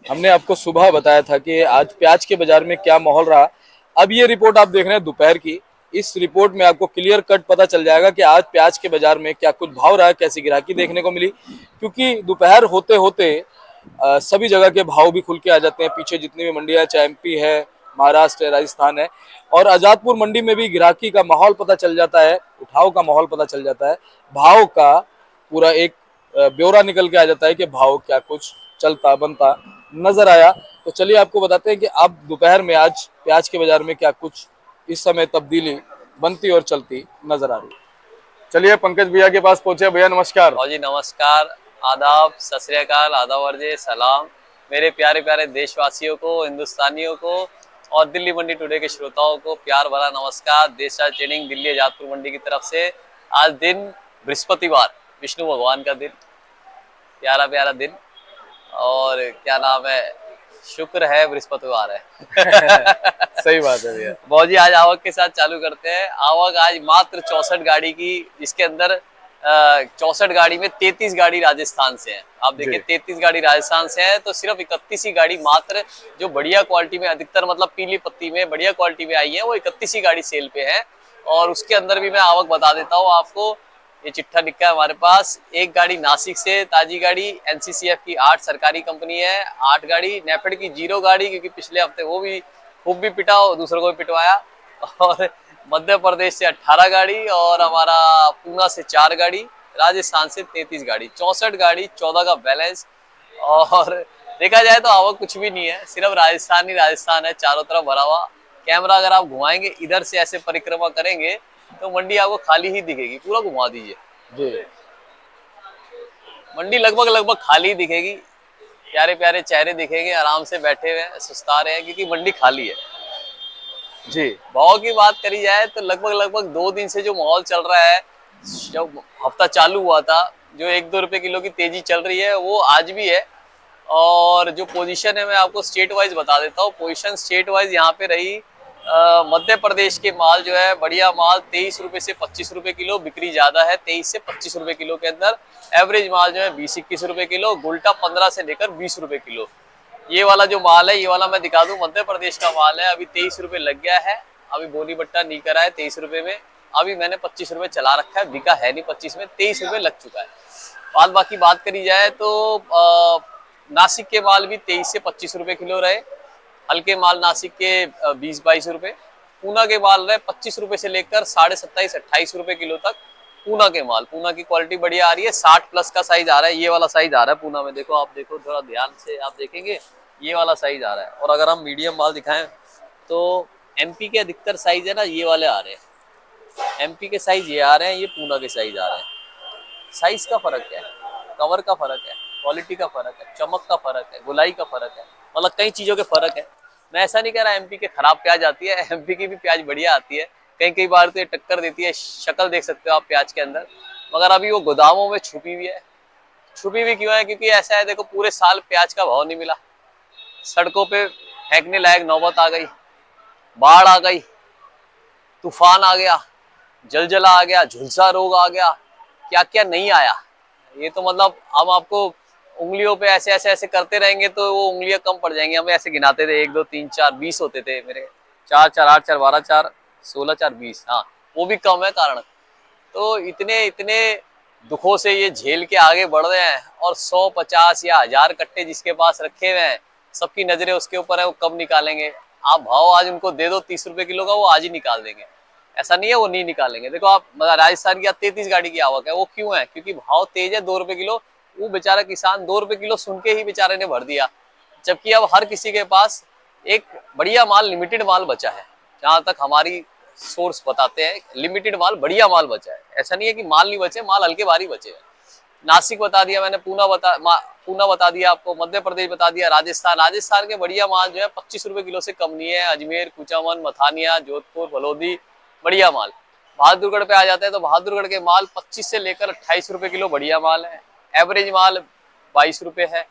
हमने आपको सुबह बताया था कि आज प्याज के बाजार में क्या माहौल रहा। अब ये रिपोर्ट आप देख रहे हैं दोपहर की। इस रिपोर्ट में आपको क्लियर कट पता चल जाएगा कि आज प्याज के बाजार में क्या कुछ भाव रहा है, कैसी गिराकी देखने को मिली। क्योंकि दोपहर होते होते सभी जगह के भाव भी खुल के आ जाते हैं। पीछे जितनी भी मंडियां, चाहे एमपी है, महाराष्ट्र है, राजस्थान है, और आजादपुर मंडी में भी गिराकी का माहौल पता चल जाता है, उठाव का माहौल पता चल जाता है, भाव का पूरा एक ब्यौरा निकल के आ जाता है कि भाव क्या कुछ चलता बनता नजर आया। तो चलिए आपको बताते हैं कि अब दोपहर में आज प्याज के बाजार में क्या कुछ इस समय तब्दीली बनती और चलती नजर आ रही है। चलिए पंकज भैया के पास पहुंचे। भैया नमस्कार। और जी नमस्कार, आदाब, सत श्री अकाल, आदाब वर्जे सलाम मेरे प्यारे प्यारे देशवासियों को, हिंदुस्तानियों को और दिल्ली मंडी टुडे के श्रोताओं को प्यार भरा नमस्कार। देश राज ट्रेडिंग दिल्ली आजादपुर मंडी की तरफ से। आज दिन बृहस्पतिवार, विष्णु भगवान का दिन, प्यारा प्यारा दिन। और क्या नाम है, शुक्र है बृहस्पतिवार है। सही बात है भैया। बहुत जी, आज आवक के साथ चालू करते हैं। आवक आज मात्र 64 गाड़ी की, जिसके अंदर 64 गाड़ी में 33 गाड़ी राजस्थान से है। आप देखिए, जी 33 गाड़ी राजस्थान से है तो सिर्फ 31 ही गाड़ी मात्र जो बढ़िया क्वालिटी में, अधिकतर मतलब पीली पत्ती में बढ़िया क्वालिटी में आई है, वो 31 ही गाड़ी सेल पे है। और उसके अंदर भी मैं आवक बता देता हूँ आपको। ये चिट्ठा लिखा है हमारे पास। एक गाड़ी नासिक से ताजी गाड़ी, एनसीसीएफ की 8 सरकारी कंपनी है, 8 गाड़ी, नेफेड की 0 गाड़ी, क्योंकि पिछले हफ्ते वो भी खूब भी पिटा और दूसरों को भी पिटवाया। और मध्य प्रदेश से 18 गाड़ी, और हमारा पूना से 4 गाड़ी, राजस्थान से 33 गाड़ी, 64 गाड़ी, 14 का बैलेंस। और देखा जाए तो आवक कुछ भी नहीं है, सिर्फ राजस्थान ही राजस्थान है, चारों तरफ भरा हुआ। कैमरा अगर आप घुमाएंगे, इधर से ऐसे परिक्रमा करेंगे तो मंडी आपको खाली ही दिखेगी। पूरा घुमा दीजिए, जी मंडी लगभग लगभग खाली ही दिखेगी। प्यारे प्यारे चेहरे दिखेंगे, आराम से बैठे हुए हैं, सुस्ता रहे हैं, क्योंकि मंडी खाली है। जी भाव की बात करी जाए तो लगभग लगभग 2 दिन से जो माहौल चल रहा है, जब हफ्ता चालू हुआ था, जो 1-2 रुपए किलो की तेजी चल रही है, वो आज भी है। और जो पोजीशन है, मैं आपको स्टेट वाइज बता देता हूँ। पोजीशन स्टेट वाइज यहाँ पे रही। मध्य प्रदेश के माल जो है, बढ़िया माल 23 रुपए से 25 रुपए किलो, बिक्री ज्यादा है 23 से 25 रुपए किलो के अंदर। एवरेज माल जो है 20-21 रुपए किलो, गुलटा 15 से लेकर 20 रुपए किलो। ये वाला जो माल है, ये वाला मैं दिखा दूं, मध्य प्रदेश का माल है। अभी 23 रुपए लग गया है। अभी बोनी बट्टा नहीं करा है 23 रुपए में। अभी मैंने 25 रुपए चला रखा है, बिका है नहीं 25 में, 23 रुपए लग चुका है। बाद बाकी बात करी जाए तो नासिक के माल भी 23 से 25 रुपए किलो रहे। हल्के माल नासिक के 20-22 रुपए। पूना के माल रहे 25 रुपए से लेकर 27-28 रुपए किलो तक। पूना के माल, पूना की क्वालिटी बढ़िया आ रही है। 60 प्लस का साइज आ रहा है, ये वाला साइज आ रहा है पूना में। देखो, आप देखो, थोड़ा ध्यान से आप देखेंगे, ये वाला साइज आ रहा है। और अगर हम मीडियम माल दिखाएं तो एमपी के अधिकतर साइज है ना, ये वाले आ रहे हैं। एमपी के साइज ये आ रहे हैं, ये पूना के साइज आ रहे हैं। साइज का फर्क है, कवर का फर्क है, क्वालिटी का फर्क है, चमक का फर्क है, गुलाई का फर्क है, मतलब कई चीजों के फर्क है। मैं ऐसा नहीं कह रहा एमपी के खराब प्याज आती है, एमपी की भी प्याज बढ़िया आती है। कई कई बार तो ये टक्कर देती है। शक्ल देख सकते हो आप प्याज के अंदर। मगर अभी वो गोदामों में छुपी हुई है। छुपी हुई क्यों है? क्योंकि ऐसा है, देखो, पूरे साल प्याज का भाव नहीं मिला। सड़कों पे फेंकने लायक नौबत आ गई, बाढ़ आ गई, तूफान आ गया, जलजला आ गया, झुलसा रोग आ गया, क्या क्या नहीं आया। ये तो मतलब हम आपको उंगलियों पे ऐसे ऐसे ऐसे करते रहेंगे तो वो उंगलियां कम पड़ जाएंगी। हम ऐसे गिनाते थे, 1 2 3 4 20 होते थे मेरे। 4 4 8 4 12 4 16 4 20, हाँ, वो भी कम है कारण। तो इतने इतने दुखों से ये झेल के आगे बढ़ रहे हैं। और 100 50 या 1000 कट्टे जिसके पास रखे हुए हैं, सबकी नजरें उसके ऊपर है, वो कब निकालेंगे। आप भाव आज उनको दे दो 30 रुपए किलो का, वो आज ही निकाल देंगे। ऐसा नहीं है वो नहीं निकालेंगे। देखो आप, राजस्थान की 33 गाड़ी की आवक है, वो क्यों है? क्योंकि भाव तेज है 2 रुपए किलो। वो बेचारा किसान 2 रुपए किलो सुन के ही बेचारे ने भर दिया। जबकि अब हर किसी के पास एक बढ़िया माल, लिमिटेड माल बचा है। जहां तक हमारी सोर्स बताते हैं, लिमिटेड माल, बढ़िया माल बचा है। ऐसा नहीं है कि माल नहीं बचे, माल हल्के भारी बचे हैं। नासिक बता दिया मैंने, पूना बता दिया आपको, मध्य प्रदेश बता दिया, राजस्थान। राजस्थान के बढ़िया माल जो है 25 रुपए किलो से कम नहीं है। अजमेर, कुचामन, मथानिया, जोधपुर, बलौदी, बढ़िया माल। बहादुरगढ़ पे आ जाते हैं तो बहादुरगढ़ के माल 25 से लेकर 28 रुपए किलो बढ़िया माल है। एवरेज माल 22 रुपए है।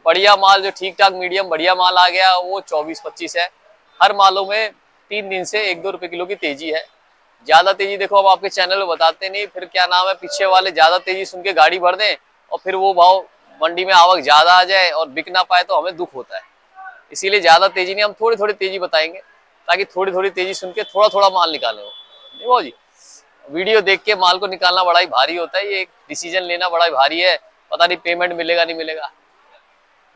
बढ़िया माल जो ठीक ठाक मीडियम बढ़िया माल आ गया, वो 24-25 है। हर मालों में 3 दिन से 1-2 रुपए किलो की तेजी है। ज्यादा तेजी देखो, अब आपके चैनल में बताते नहीं, फिर क्या नाम है, पीछे वाले ज्यादा तेजी सुन के गाड़ी भर दें और फिर वो भाव मंडी में आवक ज्यादा आ जाए और बिक ना पाए तो हमें दुख होता है। इसीलिए ज्यादा तेजी नहीं, हम थोड़ी थोड़ी तेजी बताएंगे ताकि थोड़ी थोड़ी तेजी सुन के थोड़ा थोड़ा माल निकाले। हो नहीं वो जी, वीडियो देख के माल को निकालना बड़ा ही भारी होता है, ये डिसीजन लेना बड़ा ही भारी है। पता नहीं पेमेंट मिलेगा नहीं मिलेगा,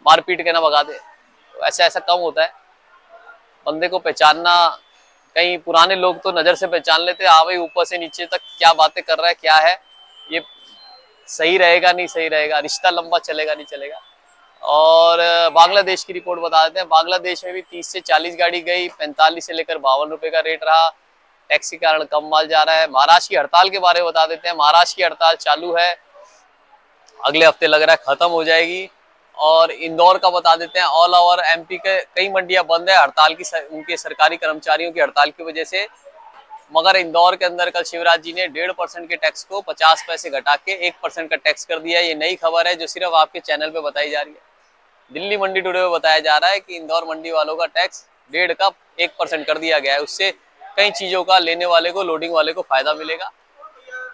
मारपीट के ना भगा दे, तो ऐसा ऐसा कम होता है। बंदे को पहचानना, कई पुराने लोग तो नजर से पहचान लेते हैं, हाँ भाई ऊपर से नीचे तक क्या बातें कर रहा है, क्या है ये, सही रहेगा नहीं सही रहेगा, रिश्ता लंबा चलेगा नहीं चलेगा। और बांग्लादेश की रिपोर्ट बता देते हैं। बांग्लादेश में भी 30 से 40 गाड़ी गई, 45 से लेकर 52 रुपए का रेट रहा। टैक्स के कारण कम माल जा रहा है। महाराष्ट्र की हड़ताल के बारे में बता देते हैं। महाराष्ट्र की हड़ताल चालू है, अगले हफ्ते लग रहा है खत्म हो जाएगी। और इंदौर का बता देते हैं। ऑल ओवर एमपी के कई मंडियां बंद है हड़ताल की, उनके सरकारी कर्मचारियों की हड़ताल की वजह से। मगर इंदौर के अंदर कल शिवराज जी ने 1.5% के टैक्स को 50 पैसे घटा के 1% का टैक्स कर दिया। ये नई खबर है जो सिर्फ आपके चैनल पे बताई जा रही है। दिल्ली मंडी टुडे में बताया जा रहा है कि इंदौर मंडी वालों का टैक्स 1.5 का 1% कर दिया गया है। उससे कई चीजों का लेने वाले को, लोडिंग वाले को फायदा मिलेगा।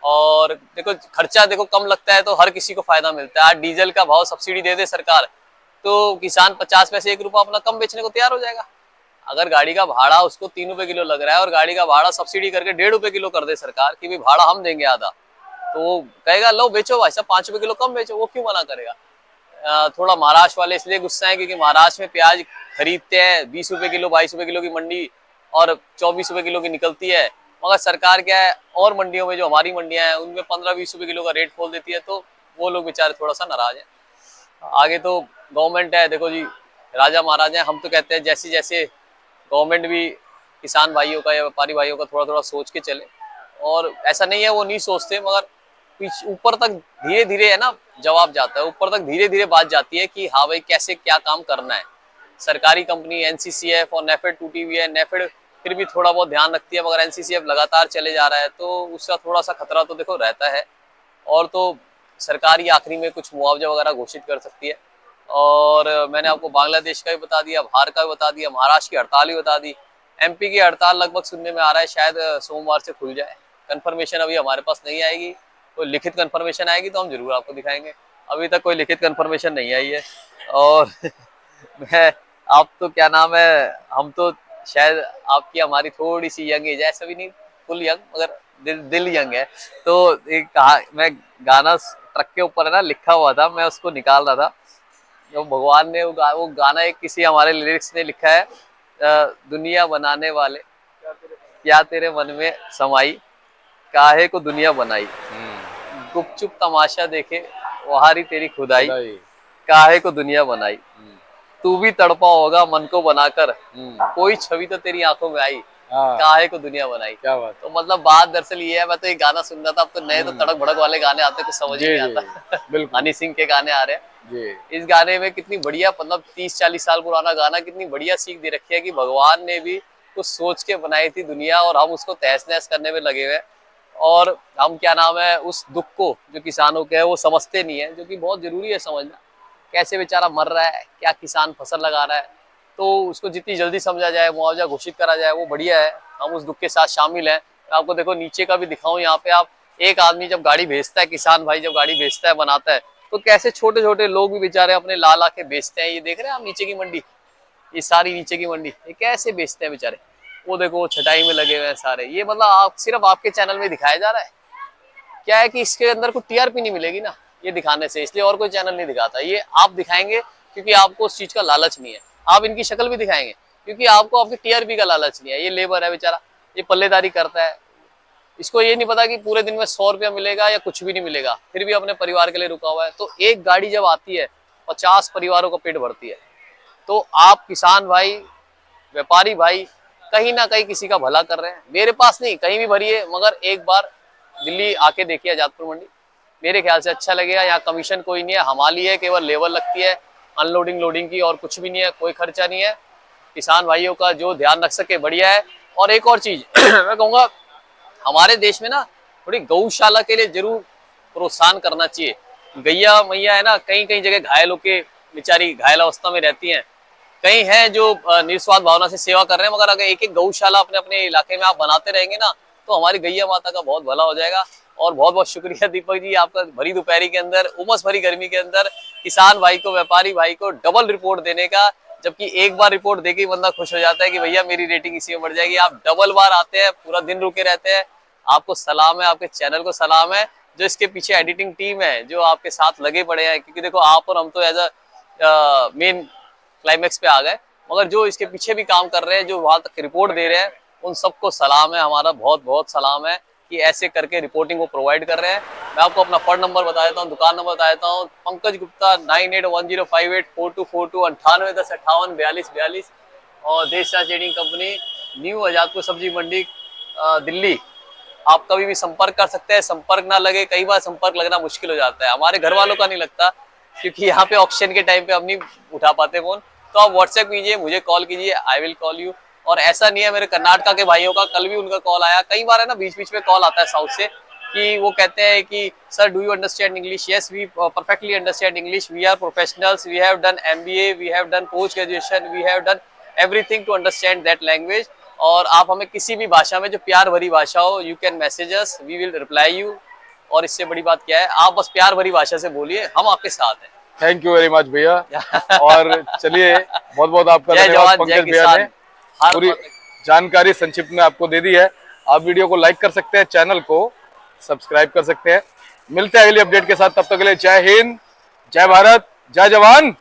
और देखो खर्चा देखो कम लगता है तो हर किसी को फायदा मिलता है। आज डीजल का भाव सब्सिडी दे दे सरकार तो किसान 50 पैसे 1 रुपया अपना कम बेचने को तैयार हो जाएगा। अगर गाड़ी का भाड़ा उसको 3 रुपए किलो लग रहा है और गाड़ी का भाड़ा सब्सिडी करके 1.5 रुपए किलो कर दे सरकार कि भाई भाड़ा हम देंगे आधा, तो वो कहेगा लो बेचो भाई साहब, 5 रुपए किलो कम बेचो, वो क्यों मना करेगा। थोड़ा महाराष्ट्र वाले इसलिए गुस्सा है क्योंकि महाराष्ट्र में प्याज खरीदते हैं 20 रुपए किलो, 22 रुपए किलो की मंडी और 24 रुपए किलो की निकलती है। मगर सरकार क्या है, और मंडियों में जो हमारी मंडियां हैं उनमें 15-20 रुपए किलो का रेट खोल देती है, तो वो लोग बेचारे थोड़ा सा नाराज है। आगे तो गवर्नमेंट है, देखो जी राजा महाराजा है। हम तो कहते हैं जैसे जैसे गवर्नमेंट भी किसान भाइयों का या व्यापारी भाइयों का थोड़ा थोड़ा सोच के चले। और ऐसा नहीं है वो नहीं सोचते, मगर ऊपर तक धीरे धीरे है ना जवाब जाता है, ऊपर तक धीरे धीरे बात जाती है कि हाँ भाई कैसे क्या काम करना है। सरकारी कंपनी एनसीसीएफ और नेफेड टूटी हुई है। नेफेड फिर भी थोड़ा बहुत ध्यान रखती है, मगर एनसीसीएफ लगातार चले जा रहा है तो उसका थोड़ा सा खतरा तो देखो रहता है। और तो सरकार ही आखिरी में कुछ मुआवजा वगैरह घोषित कर सकती है। और मैंने आपको बांग्लादेश का भी बता दिया, बाहर का भी बता दिया, महाराष्ट्र की हड़ताल भी बता दी। एमपी की हड़ताल लगभग सुनने में आ रहा है शायद सोमवार से खुल जाए। कंफर्मेशन अभी हमारे पास नहीं आएगी, कोई लिखित कंफर्मेशन आएगी तो हम जरूर आपको दिखाएंगे। अभी तक कोई लिखित कंफर्मेशन नहीं आई है। और मैं आप तो क्या नाम है, हम तो शायद आपकी हमारी थोड़ी सी यंग एज है, ऐसा भी नहीं फुल यंग, मगर दिल यंग है। तो एक मैं गाना ट्रक के ऊपर है ना लिखा हुआ था, मैं उसको निकाल रहा था। जो भगवान ने वो गाना एक किसी हमारे लिरिक्स ने लिखा है, दुनिया बनाने वाले क्या तेरे मन में समाई, काहे को दुनिया बनाई, गुपचुप तमाशा देखे वहारी तेरी खुदाई, काहे को दुनिया बनाई, तू भी तड़पा होगा मन को बनाकर, कोई छवि तो तेरी आंखों में आई, काहे को दुनिया बनाई। क्या बात। तो मतलब बात दरअसल ये है, मैं तो ये गाना सुन रहा था। अब तो नए तो तड़क भड़क वाले गाने आते कुछ समझ ही नहीं आता। हनी सिंह के गाने आ रहे हैं। इस गाने में कितनी बढ़िया, मतलब 30-40 साल पुराना गाना, कितनी बढ़िया सीख दे रखी है कि भगवान ने भी कुछ सोच के बनाई थी दुनिया और हम उसको तहस नहस करने में लगे हुए। और हम क्या नाम है उस दुख को जो किसानों के है वो समझते नहीं है, जो कि बहुत जरूरी है समझना। कैसे बेचारा मर रहा है, क्या किसान फसल लगा रहा है, तो उसको जितनी जल्दी समझा जाए, मुआवजा घोषित करा जाए वो बढ़िया है। हम उस दुख के साथ शामिल हैं। मैं आपको देखो नीचे का भी दिखाऊं, यहाँ पे आप एक आदमी जब गाड़ी भेजता है, किसान भाई जब गाड़ी भेजता है बनाता है, तो कैसे छोटे छोटे लोग भी बेचारे अपने ला ला के बेचते हैं। ये देख रहे हैं आप नीचे की मंडी, ये सारी नीचे की मंडी, ये कैसे बेचते हैं बेचारे। वो देखो छटाई में लगे हुए हैं सारे। ये मतलब आप सिर्फ आपके चैनल में दिखाया जा रहा है। क्या है कि इसके अंदर कोई टीआरपी नहीं मिलेगी ना ये दिखाने से, इसलिए और कोई चैनल नहीं दिखाता। ये आप दिखाएंगे क्योंकि आपको उस चीज का लालच नहीं है। आप इनकी शक्ल भी दिखाएंगे क्योंकि आपको आपकी टीआरपी का लालच नहीं है। ये लेबर है बेचारा, ये पल्लेदारी करता है, इसको ये नहीं पता कि पूरे दिन में 100 रुपया मिलेगा या कुछ भी नहीं मिलेगा, फिर भी अपने परिवार के लिए रुका हुआ है। तो एक गाड़ी जब आती है 50 परिवारों का पेट भरती है। तो आप किसान भाई, व्यापारी भाई, कहीं ना कहीं किसी का भला कर रहे हैं। मेरे पास नहीं, कहीं भी भरिए, मगर एक बार दिल्ली आके देखिए आजादपुर मंडी, मेरे ख्याल से अच्छा लगेगा। यहाँ कमीशन कोई नहीं है, हमाली है, केवल लेबर लगती है अनलोडिंग लोडिंग की, और कुछ भी नहीं है, कोई खर्चा नहीं है। किसान भाइयों का जो ध्यान रख सके बढ़िया है। और एक और चीज मैं कहूँगा, हमारे देश में ना थोड़ी गौशाला के लिए जरूर प्रोत्साहन करना चाहिए। गैया मैया है ना, कई कई जगह घायल होके बेचारी घायल अवस्था में रहती हैं। कई हैं जो निस्वार्थ भावना से सेवा कर रहे हैं, मगर अगर एक एक गौशाला अपने अपने इलाके में आप बनाते रहेंगे ना, तो हमारी गैया माता का बहुत भला हो जाएगा। और बहुत बहुत शुक्रिया दीपक जी, आपका भरी दोपहरी के अंदर, उमस भरी गर्मी के अंदर किसान भाई को, व्यापारी भाई को डबल रिपोर्ट देने का। जबकि एक बार रिपोर्ट देके ही बंदा खुश हो जाता है कि भैया मेरी रेटिंग इसी में बढ़ जाएगी। आप डबल बार आते हैं, पूरा दिन रुके रहते हैं, आपको सलाम है, आपके चैनल को सलाम है। जो इसके पीछे एडिटिंग टीम है जो आपके साथ लगे पड़े हैं, क्योंकि देखो आप और हम तो एज अ मेन क्लाइमेक्स पे आ गए, मगर जो इसके पीछे भी काम कर रहे हैं, जो वहां तक रिपोर्ट दे रहे हैं, उन सबको सलाम है, हमारा बहुत बहुत सलाम है कि ऐसे करके रिपोर्टिंग वो प्रोवाइड कर रहे हैं। मैं आपको अपना फोन नंबर बता देता हूँ, दुकान नंबर बता देता हूँ, पंकज गुप्ता 9810584242 9810584242 और देश राज ट्रेडिंग कंपनी, न्यू आजादपुर सब्जी मंडी, दिल्ली। आप कभी भी संपर्क कर सकते हैं। संपर्क ना लगे, कई बार संपर्क लगना मुश्किल हो जाता है, हमारे घर वालों का नहीं लगता, क्योंकि यहाँ पे ऑक्शन के टाइम पे हम नहीं उठा पाते फोन। तो आप व्हाट्सएप कीजिए, मुझे कॉल कीजिए, आई विल कॉल यू। और ऐसा नहीं है, मेरे कर्नाटका के भाइयों का कल भी उनका कॉल आया, कई बार है ना बीच बीच में कॉल आता है साउथ से, कि वो कहते हैं कि sir do you understand English? Yes, we perfectly understand English, we are professionals, we have done MBA, we have done post graduation, we have done everything to understand that language. और आप हमें किसी भी भाषा में, जो प्यार भरी भाषा हो, you can message us, we will reply you. और इससे बड़ी बात क्या है, आप बस प्यार भरी भाषा से बोलिए, हम आपके साथ हैं। थैंक यू वेरी मच भैया। और चलिए, बहुत बहुत आपका धन्यवाद पंकज भैया ने पूरी जानकारी संक्षिप्त में आपको दे दी है। आप वीडियो को लाइक कर सकते हैं, चैनल को सब्सक्राइब कर सकते हैं। मिलते हैं अगली अपडेट के साथ, तब तक के लिए जय हिंद, जय भारत, जय जवान।